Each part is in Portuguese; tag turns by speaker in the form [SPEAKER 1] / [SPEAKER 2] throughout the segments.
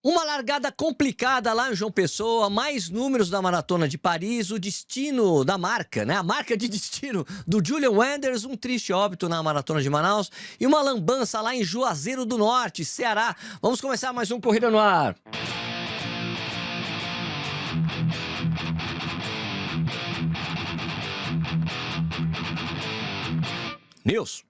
[SPEAKER 1] Uma largada complicada lá em João Pessoa, mais números da Maratona de Paris, o destino da marca, né? A marca de destino do Julian Wenders, um triste óbito na Maratona de Manaus e uma lambança lá em Juazeiro do Norte, Ceará. Vamos começar mais um Corrida no Ar. News.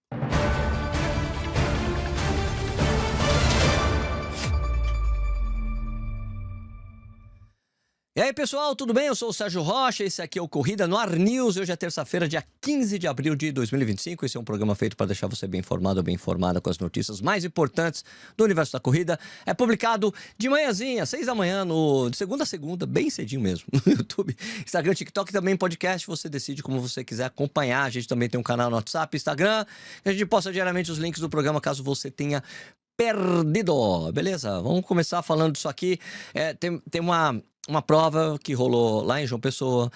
[SPEAKER 1] E aí, pessoal, tudo bem? Eu sou o Sérgio Rocha, esse aqui é o Corrida no Ar News. Hoje é terça-feira, dia 15 de abril de 2025. Esse é um programa feito para deixar você bem informado ou bem informada com as notícias mais importantes do universo da corrida. É publicado de manhãzinha, 6 da manhã, de segunda a segunda, bem cedinho mesmo, no YouTube, Instagram, TikTok e também podcast. Você decide como você quiser acompanhar. A gente também tem um canal no WhatsApp, Instagram. A gente posta diariamente os links do programa caso você tenha perdido. Beleza? Vamos começar falando disso aqui. Tem uma prova que rolou lá em João Pessoa,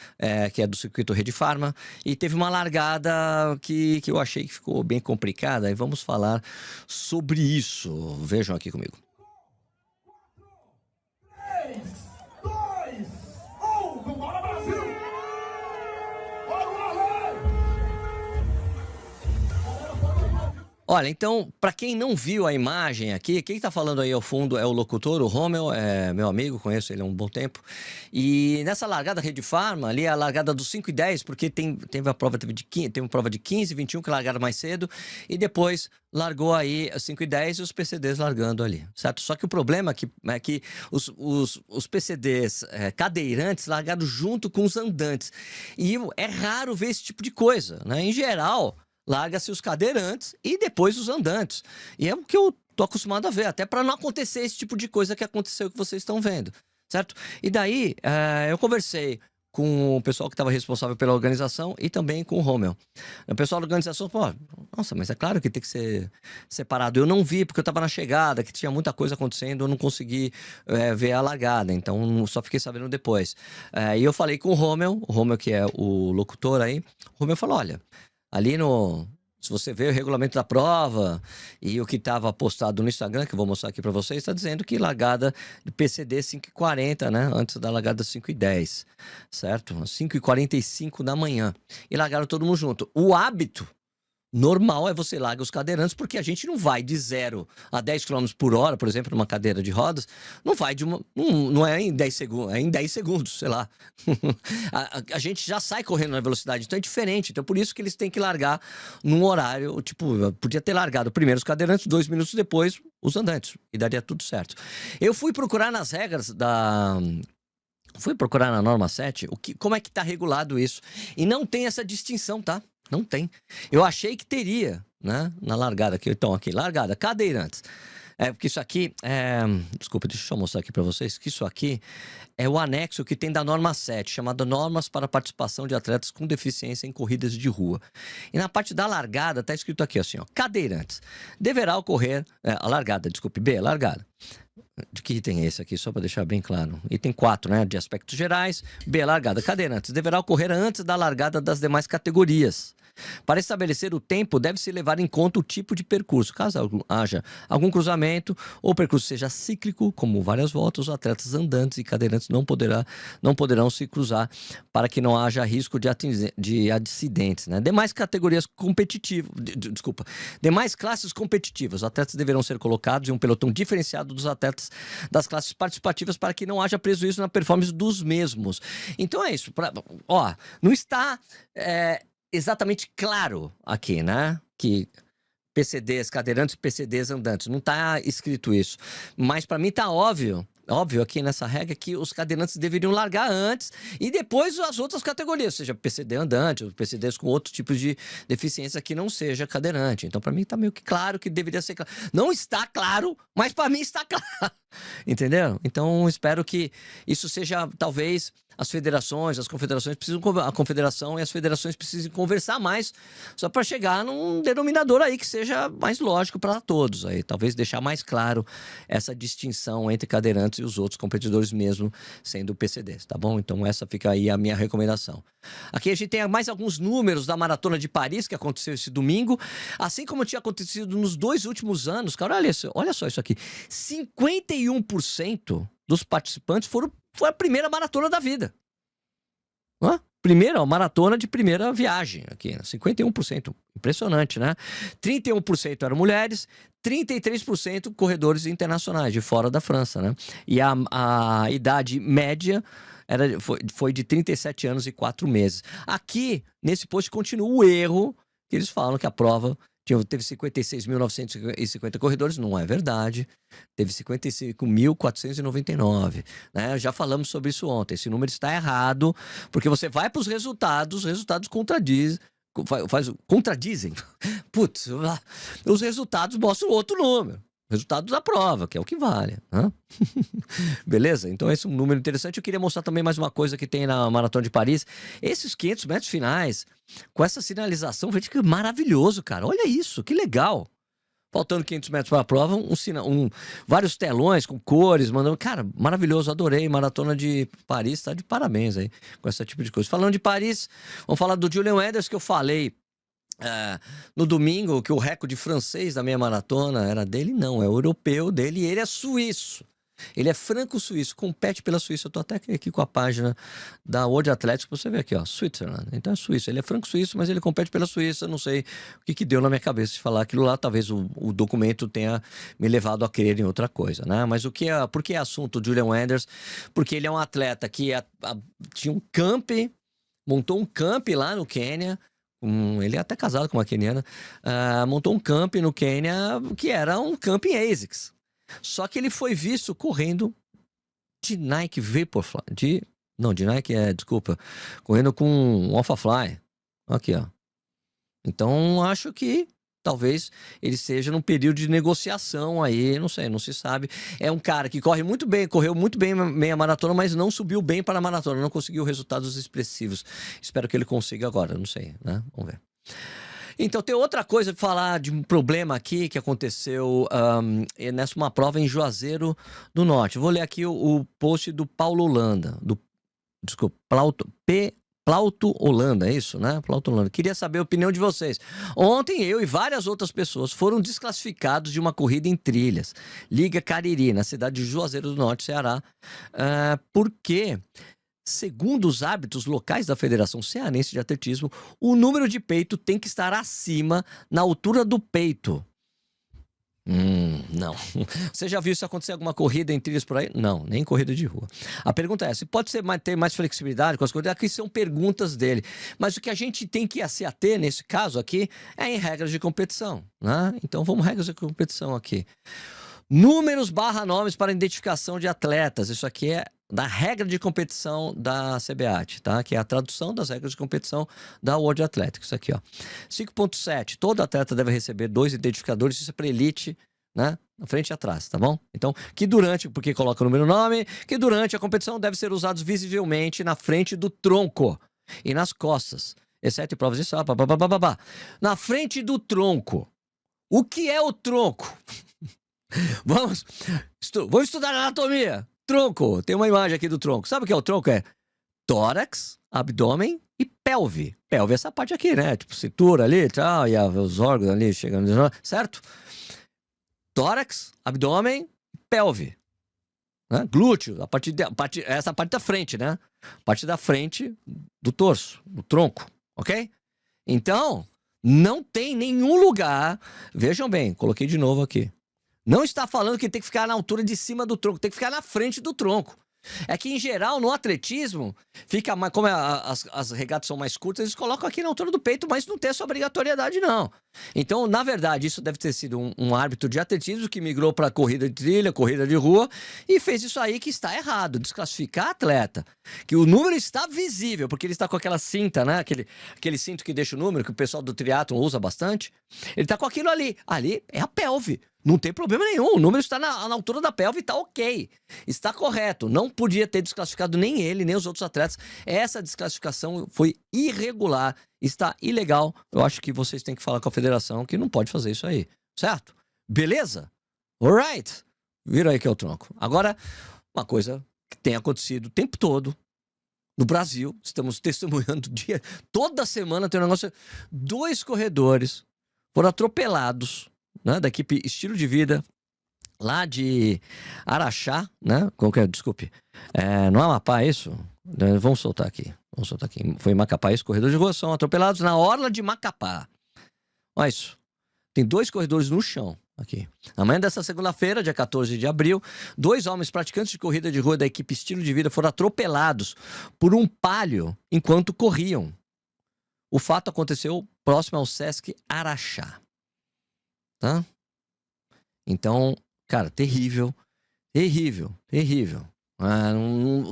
[SPEAKER 1] que é do circuito Rede Pharma, e teve uma largada que eu achei que ficou bem complicada, e vamos falar sobre isso. Vejam aqui comigo.
[SPEAKER 2] 3, 2, 1, vambora Brasil!
[SPEAKER 1] Olha, então, para quem não viu a imagem aqui, quem tá falando aí ao fundo é o locutor, o Rommel, é meu amigo, conheço ele há um bom tempo. E nessa largada Rede Pharma, ali é a largada dos 5 e 10, porque teve uma prova de 15 e 21 que largaram mais cedo, e depois largou aí 5 e 10 e os PCDs largando ali, certo? Só que o problema é que os PCDs cadeirantes largaram junto com os andantes. E é raro ver esse tipo de coisa, né? Em geral, larga-se os cadeirantes e depois os andantes. E é o que eu tô acostumado a ver, até para não acontecer esse tipo de coisa que aconteceu que vocês estão vendo, certo? E daí, eu conversei com o pessoal que estava responsável pela organização e também com o Rommel. O pessoal da organização falou, nossa, mas é claro que tem que ser separado. Eu não vi, porque eu estava na chegada, que tinha muita coisa acontecendo, eu não consegui ver a largada, então só fiquei sabendo depois. E eu falei com o Rommel que é o locutor aí, o Rommel falou, olha, ali se você vê o regulamento da prova e o que estava postado no Instagram, que eu vou mostrar aqui para vocês, está dizendo que largada de PCD 5h40, né? Antes da largada 5h10, certo? 5h45 da manhã. E largaram todo mundo junto. O hábito normal é você larga os cadeirantes, porque a gente não vai de 0 a 10 km por hora, por exemplo, numa cadeira de rodas, não vai não é em 10 segundos, é em 10 segundos, sei lá. a gente já sai correndo na velocidade, então é diferente. Então por isso que eles têm que largar num horário, tipo, podia ter largado primeiro os cadeirantes, 2 minutos depois os andantes, e daria tudo certo. Eu fui procurar nas regras Fui procurar na norma 7 como é que tá regulado isso. E não tem essa distinção, tá? Não tem. Eu achei que teria, né? Na largada aqui. Então, aqui, largada, cadeirantes. Porque isso aqui desculpa, deixa eu mostrar aqui para vocês que isso aqui é o anexo que tem da norma 7, chamada Normas para a Participação de Atletas com Deficiência em Corridas de Rua. E na parte da largada tá escrito aqui assim, ó, cadeirantes. Deverá ocorrer, a largada, desculpe, B, largada. De que item é esse aqui, só para deixar bem claro? Item 4, né? De aspectos gerais. B, largada. Cadeirantes. Deverá ocorrer antes da largada das demais categorias. Para estabelecer o tempo, deve-se levar em conta o tipo de percurso. Caso haja algum cruzamento ou o percurso seja cíclico, como várias voltas, os atletas andantes e cadeirantes não poderão se cruzar para que não haja risco de acidentes, né? Demais categorias competitivas, demais classes competitivas. Os atletas deverão ser colocados em um pelotão diferenciado dos atletas das classes participativas para que não haja prejuízo na performance dos mesmos. Então é isso. Não está exatamente claro aqui, né? Que PCDs cadeirantes e PCDs andantes. Não está escrito isso. Mas para mim está óbvio aqui nessa regra que os cadeirantes deveriam largar antes e depois as outras categorias, seja PCD andante, ou PCDs com outros tipos de deficiência que não seja cadeirante. Então, para mim, tá meio que claro que deveria ser claro. Não está claro, mas para mim está claro. Entendeu? Então, espero que isso seja, talvez, as federações, as confederações a confederação e as federações precisam conversar mais, só para chegar num denominador aí que seja mais lógico para todos aí, talvez deixar mais claro essa distinção entre cadeirantes e os outros competidores mesmo sendo PCDs, tá bom? Então essa fica aí a minha recomendação. Aqui a gente tem mais alguns números da Maratona de Paris que aconteceu esse domingo, assim como tinha acontecido nos 2 últimos anos, cara, olha só isso aqui, 51% dos participantes foi a primeira maratona da vida. Hã? Primeira, maratona de primeira viagem aqui, 51%. Impressionante, né? 31% eram mulheres, 33% corredores internacionais, de fora da França, né? E a idade média foi de 37 anos e 4 meses. Aqui, nesse post, continua o erro que eles falam que a prova teve 56.950 corredores, não é verdade. Teve 55.499, né? Já falamos sobre isso ontem. Esse número está errado, porque você vai para os resultados, os resultados contradizem. Putz, os resultados mostram outro número. Resultados da prova, que é o que vale. Né? Beleza? Então esse é um número interessante. Eu queria mostrar também mais uma coisa que tem na Maratona de Paris. Esses 500 metros finais, com essa sinalização, veja que maravilhoso, cara. Olha isso, que legal. Faltando 500 metros para a prova, vários telões com cores, mandando... Cara, maravilhoso, adorei. Maratona de Paris, tá de parabéns aí com esse tipo de coisa. Falando de Paris, vamos falar do Julian Wenders, que eu falei no domingo, que o recorde francês da meia maratona era dele. Não, é o europeu dele e ele é suíço. Ele é franco-suíço, compete pela Suíça. Eu tô até aqui com a página da World Athletics pra você ver aqui, ó, Switzerland. Então é suíço. Ele é franco-suíço, mas ele compete pela Suíça. Não sei o que deu na minha cabeça de falar aquilo lá. Talvez o documento tenha me levado a crer em outra coisa, né? Mas por que é assunto Julian Wenders? Porque ele é um atleta que tinha um camp, montou um camp lá no Quênia. Ele é até casado com uma queniana. Montou um camp no Quênia que era um camp em ASICS. Só que ele foi visto correndo de Nike Vaporfly. De Nike, desculpa. Correndo com um Alphafly. Aqui, ó. Então, acho que talvez ele seja num período de negociação aí, não sei, não se sabe. É um cara que correu muito bem meia maratona, mas não subiu bem para a maratona, não conseguiu resultados expressivos. Espero que ele consiga agora, não sei, né? Vamos ver. Então, tem outra coisa para falar de um problema aqui que aconteceu nessa uma prova em Juazeiro do Norte. Vou ler aqui o post do Paulo Holanda, desculpa, Plauto Holanda, é isso, né? Plauto Holanda. Queria saber a opinião de vocês. Ontem eu e várias outras pessoas foram desclassificados de uma corrida em trilhas, Liga Cariri, na cidade de Juazeiro do Norte, Ceará, porque... Segundo os árbitros locais da Federação Cearense de Atletismo, o número de peito tem que estar acima, na altura do peito. Não. Você já viu isso acontecer em alguma corrida em trilhas por aí? Não, nem corrida de rua. A pergunta é, se pode ter mais flexibilidade com as corridas? Aqui são perguntas dele. Mas o que a gente tem que se ater, nesse caso aqui, é em regras de competição, né? Então vamos regras de competição aqui. Números / nomes para identificação de atletas. Isso aqui é da regra de competição da CBAT, tá? Que é a tradução das regras de competição da World Athletics. Isso aqui, ó. 5.7. Todo atleta deve receber 2 identificadores. Isso é para elite, né? Na frente e atrás, tá bom? Então, porque coloca o número nome, que durante a competição deve ser usados visivelmente na frente do tronco e nas costas, exceto em provas de salto, na frente do tronco. O que é o tronco? Vamos estudar anatomia. Tronco, tem uma imagem aqui do tronco. Sabe o que é o tronco? É tórax, abdômen e pelve. Pelve é essa parte aqui, né? Tipo cintura ali e tal, e os órgãos ali chegando, certo? Tórax, abdômen, pelve. Né? Glúteo, essa parte da frente, né? Parte da frente do torso, do tronco, ok? Então, não tem nenhum lugar... Vejam bem, coloquei de novo aqui. Não está falando que tem que ficar na altura de cima do tronco, tem que ficar na frente do tronco. É que, em geral, no atletismo, fica mais, como as regatas são mais curtas, eles colocam aqui na altura do peito, mas não tem essa obrigatoriedade, não. Então, na verdade, isso deve ter sido um árbitro de atletismo que migrou para corrida de trilha, corrida de rua, e fez isso aí que está errado, desclassificar atleta. Que o número está visível, porque ele está com aquela cinta, né? Aquele cinto que deixa o número, que o pessoal do triatlon usa bastante. Ele está com aquilo ali. Ali é a pelve. Não tem problema nenhum. O número está na altura da pelve e está ok. Está correto. Não podia ter desclassificado nem ele, nem os outros atletas. Essa desclassificação foi irregular. Está ilegal. Eu acho que vocês têm que falar com a federação que não pode fazer isso aí. Certo? Beleza? Alright. Vira aí que é o tronco. Agora, uma coisa que tem acontecido o tempo todo no Brasil. Estamos testemunhando toda semana tem um negócio. 2 corredores foram atropelados, né, da equipe Estilo de Vida, lá de Araxá, né? Desculpe. No Amapá, é isso? Vamos soltar aqui. Foi em Macapá, isso. Corredores de rua são atropelados na orla de Macapá. Olha isso. Tem 2 corredores no chão aqui. Amanhã dessa segunda-feira, dia 14 de abril, 2 homens praticantes de corrida de rua da equipe Estilo de Vida foram atropelados por um Palio enquanto corriam. O fato aconteceu próximo ao Sesc Araxá. Tá? Então, cara, terrível.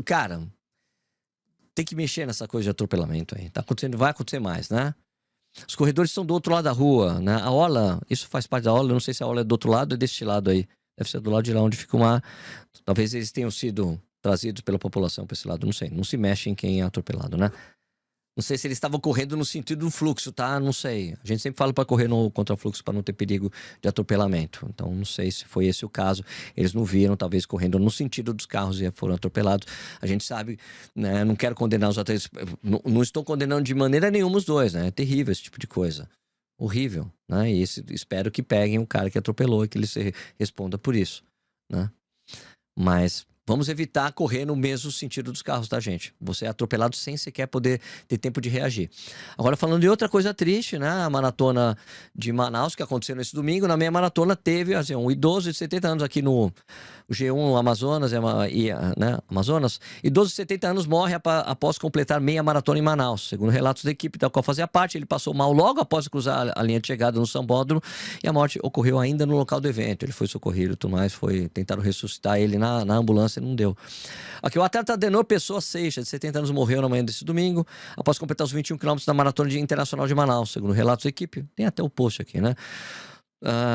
[SPEAKER 1] Cara, tem que mexer nessa coisa de atropelamento aí. Tá acontecendo, vai acontecer mais, né? Os corredores estão do outro lado da rua, né? A orla, isso faz parte da orla, eu não sei se a orla é do outro lado ou é deste lado aí. Deve ser do lado de lá onde fica o mar. Talvez eles tenham sido trazidos pela população para esse lado, não sei. Não se mexe em quem é atropelado, né? Não sei se eles estavam correndo no sentido do fluxo, tá? Não sei. A gente sempre fala para correr no contrafluxo para não ter perigo de atropelamento. Então, não sei se foi esse o caso. Eles não viram, talvez, correndo no sentido dos carros e foram atropelados. A gente sabe, né? Não quero condenar os atletas. Não estou condenando de maneira nenhuma os dois, né? É terrível esse tipo de coisa. Horrível, né? E espero que peguem o cara que atropelou e que ele se responda por isso, né? Mas vamos evitar correr no mesmo sentido dos carros, tá, gente? Você é atropelado sem sequer poder ter tempo de reagir. Agora, falando de outra coisa triste, né? A maratona de Manaus, que aconteceu nesse domingo, na meia maratona teve assim, um idoso de 70 anos aqui no G1 Amazonas, né? Amazonas. Idoso de 70 anos morre após completar meia maratona em Manaus. Segundo relatos da equipe da qual fazia parte, ele passou mal logo após cruzar a linha de chegada no Sambódromo e a morte ocorreu ainda no local do evento. Ele foi socorrido e tudo mais, tentaram ressuscitar ele na ambulância e não deu. Aqui, o atleta Adenor Pessoa Seixas, de 70 anos, morreu na manhã desse domingo, após completar os 21 quilômetros da Maratona Internacional de Manaus. Segundo relatos da equipe, tem até o post aqui, né?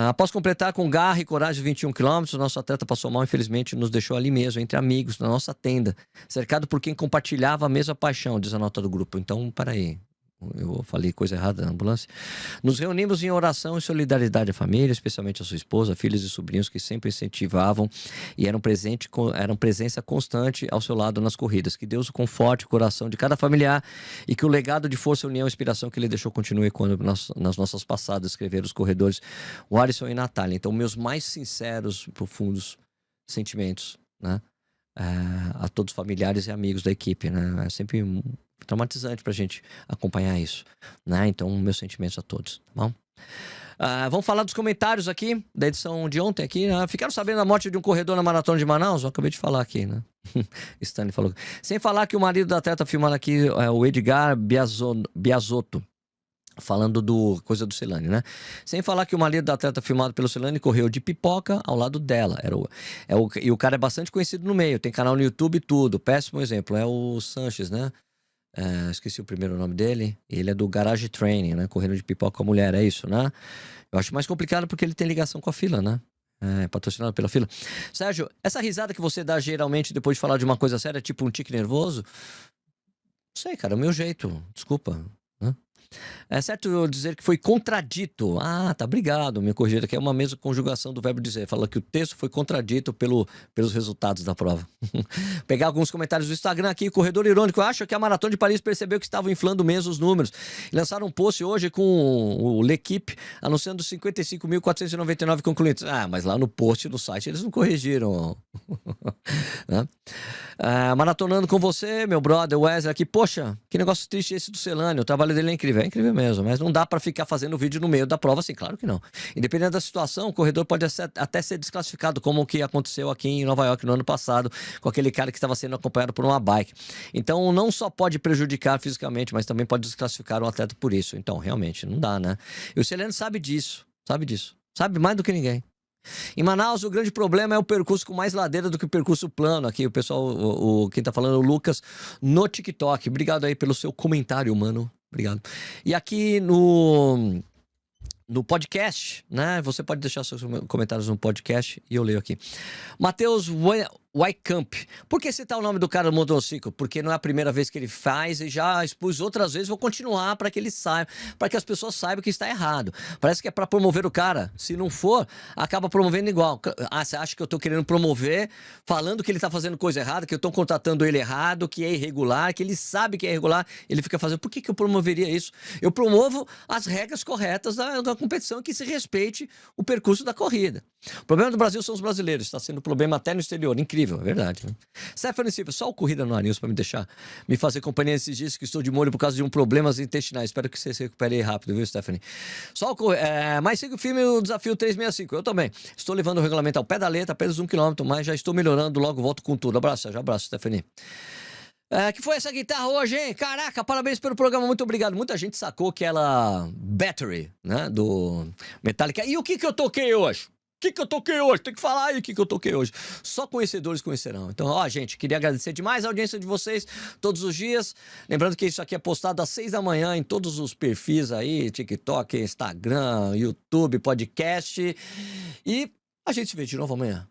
[SPEAKER 1] Após completar com garra e coragem 21 quilômetros, o nosso atleta passou mal, infelizmente, nos deixou ali mesmo, entre amigos, na nossa tenda, cercado por quem compartilhava a mesma paixão, diz a nota do grupo. Então, peraí. Eu falei coisa errada na ambulância. Nos reunimos em oração e solidariedade à família, especialmente à sua esposa, filhos e sobrinhos que sempre incentivavam e eram presença constante ao seu lado nas corridas. Que Deus o conforte o coração de cada familiar e que o legado de força, união e inspiração que ele deixou continue quando nas nossas passadas escreveram os corredores Alisson e Natália. Então, meus mais sinceros, profundos sentimentos, né? A todos os familiares e amigos da equipe, né? É sempre traumatizante pra gente acompanhar isso, né? Então, meus sentimentos a todos, tá bom? Vamos falar dos comentários aqui, da edição de ontem aqui, né? Ficaram sabendo da morte de um corredor na Maratona de Manaus? Eu acabei de falar aqui, né? Stanley falou. Sem falar que o marido da atleta filmando aqui, o Edgar Biasotto, falando coisa do Celane, né? Sem falar que o marido da atleta filmado pelo Celane correu de pipoca ao lado dela. E o cara é bastante conhecido no meio, tem canal no YouTube e tudo. Péssimo exemplo, é o Sanches, né? Esqueci o primeiro nome dele. Ele é do Garage Training, né? Correndo de pipoca com a mulher, é isso, né? Eu acho mais complicado porque ele tem ligação com a fila, né? Patrocinado pela fila. Sérgio, essa risada que você dá geralmente depois de falar de uma coisa séria, tipo um tique nervoso? Não sei, cara, é o meu jeito. Desculpa, né? É certo eu dizer que foi contradito. Tá, obrigado. Me corrigir aqui é uma mesma conjugação do verbo dizer. Fala que o texto foi contradito pelos resultados da prova. Pegar alguns comentários do Instagram aqui. Corredor irônico. Eu acho que a Maratona de Paris percebeu que estavam inflando mesmo os números. Lançaram um post hoje com o L'Equipe anunciando 55.499 concluintes. Mas lá no post do site eles não corrigiram. Né? Maratonando com você, meu brother Wesley aqui. Poxa, que negócio triste esse do Celane. O trabalho dele é incrível. É incrível mesmo, mas não dá pra ficar fazendo vídeo no meio da prova assim, claro que não. Independente da situação, o corredor pode até ser desclassificado, como o que aconteceu aqui em Nova York no ano passado, com aquele cara que estava sendo acompanhado por uma bike. Então, não só pode prejudicar fisicamente, mas também pode desclassificar um atleta por isso. Então, realmente, não dá, né? E o Celane sabe disso. Sabe mais do que ninguém. Em Manaus, o grande problema é o percurso com mais ladeira do que o percurso plano. Aqui o pessoal, quem tá falando é o Lucas no TikTok. Obrigado aí pelo seu comentário, mano. Obrigado. E aqui no no podcast, né? Você pode deixar seus comentários no podcast e eu leio aqui. Matheus Wycamp. Por que citar o nome do cara do motociclo? Porque não é a primeira vez que ele faz e já expus outras vezes. Vou continuar para que ele saiba, para que as pessoas saibam que está errado. Parece que é para promover o cara. Se não for, acaba promovendo igual. Ah, você acha que eu tô querendo promover, falando que ele tá fazendo coisa errada, que eu tô contratando ele errado, que é irregular, que ele sabe que é irregular, ele fica fazendo. Por que eu promoveria isso? Eu promovo as regras corretas da competição, que se respeite o percurso da corrida. O problema do Brasil são os brasileiros. Está sendo problema até no exterior. Incrível, é verdade. Né? Stephanie Silva, só o Corrida no Ar News para me fazer companhia nesses dias que estou de molho por causa de problemas intestinais. Espero que você se recupere rápido, viu, Stephanie? Mas siga o filme o Desafio 365. Eu também. Estou levando o regulamento ao pé da letra, apenas 1 km, mas já estou melhorando. Logo volto com tudo. Abraço, Stephanie. Que foi essa guitarra hoje, hein? Caraca, parabéns pelo programa, muito obrigado. Muita gente sacou que ela... Battery, né? Do Metallica. E o que eu toquei hoje? O que eu toquei hoje? Tem que falar aí o que eu toquei hoje. Só conhecedores conhecerão. Então, gente, queria agradecer demais a audiência de vocês todos os dias. Lembrando que isso aqui é postado às 6 da manhã em todos os perfis aí, TikTok, Instagram, YouTube, podcast. E a gente se vê de novo amanhã.